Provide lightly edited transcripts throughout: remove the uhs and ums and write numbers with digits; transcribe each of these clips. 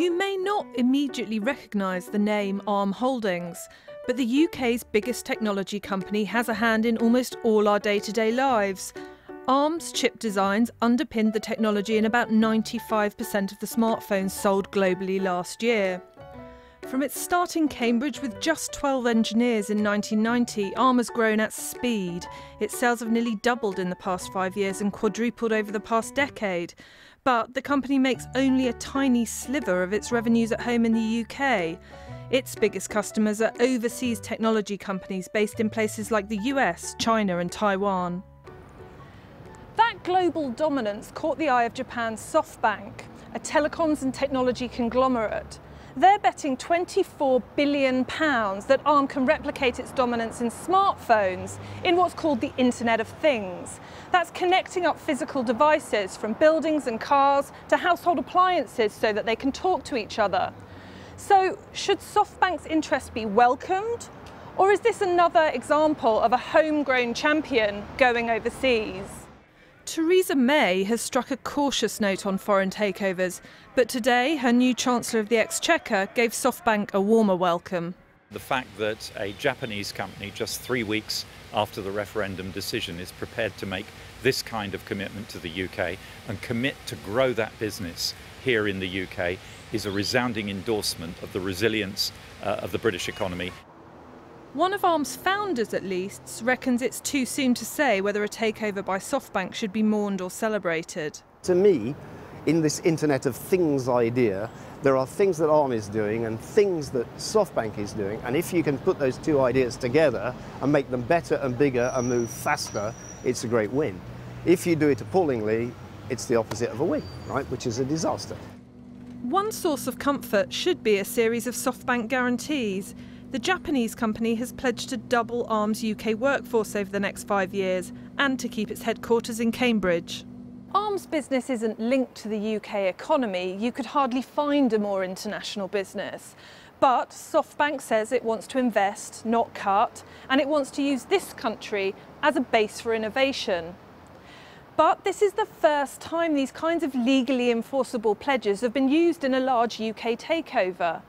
You may not immediately recognise the name Arm Holdings, but the UK's biggest technology company has a hand in almost all our day-to-day lives. Arm's chip designs underpinned the technology in about 95% of the smartphones sold globally last year. From its start in Cambridge with just 12 engineers in 1990, Arm has grown at speed. Its sales have nearly doubled in the past 5 years and quadrupled over the past decade. But the company makes only a tiny sliver of its revenues at home in the UK. Its biggest customers are overseas technology companies based in places like the US, China and Taiwan. That global dominance caught the eye of Japan's SoftBank, a telecoms and technology conglomerate. They're betting £24 billion that Arm can replicate its dominance in smartphones in what's called the Internet of Things. That's connecting up physical devices from buildings and cars to household appliances so that they can talk to each other. So, should SoftBank's interest be welcomed? Or is this another example of a homegrown champion going overseas? Theresa May has struck a cautious note on foreign takeovers, but today her new Chancellor of the Exchequer gave SoftBank a warmer welcome. The fact that a Japanese company just 3 weeks after the referendum decision is prepared to make this kind of commitment to the UK and commit to grow that business here in the UK is a resounding endorsement of the resilience of the British economy. One of Arm's founders, at least, reckons it's too soon to say whether a takeover by SoftBank should be mourned or celebrated. To me, in this Internet of Things idea, there are things that Arm is doing and things that SoftBank is doing, and if you can put those two ideas together and make them better and bigger and move faster, it's a great win. If you do it appallingly, it's the opposite of a win, right, which is a disaster. One source of comfort should be a series of SoftBank guarantees. The Japanese company has pledged to double Arm's UK workforce over the next 5 years and to keep its headquarters in Cambridge. Arm's business isn't linked to the UK economy. You could hardly find a more international business. But SoftBank says it wants to invest, not cut, and it wants to use this country as a base for innovation. But this is the first time these kinds of legally enforceable pledges have been used in a large UK takeover.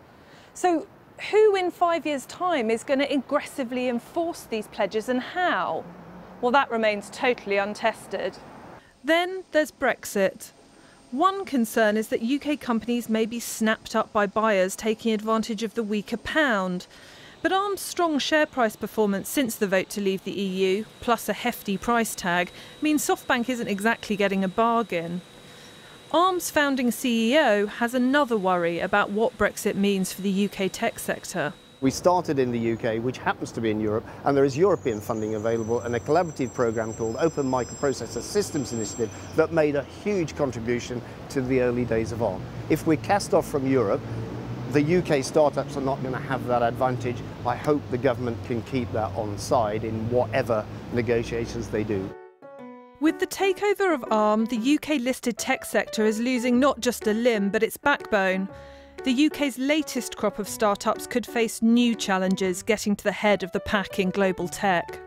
So, who in 5 years' time is going to aggressively enforce these pledges and how? Well, that remains totally untested. Then there's Brexit. One concern is that UK companies may be snapped up by buyers taking advantage of the weaker pound. But Arm's strong share price performance since the vote to leave the EU, plus a hefty price tag, means SoftBank isn't exactly getting a bargain. Arm's founding CEO has another worry about what Brexit means for the UK tech sector. We started in the UK, which happens to be in Europe, and there is European funding available and a collaborative programme called Open Microprocessor Systems Initiative that made a huge contribution to the early days of Arm. If we're cast off from Europe, the UK startups are not going to have that advantage. I hope the government can keep that on side in whatever negotiations they do. With the takeover of Arm, the UK-listed tech sector is losing not just a limb, but its backbone. The UK's latest crop of startups could face new challenges getting to the head of the pack in global tech.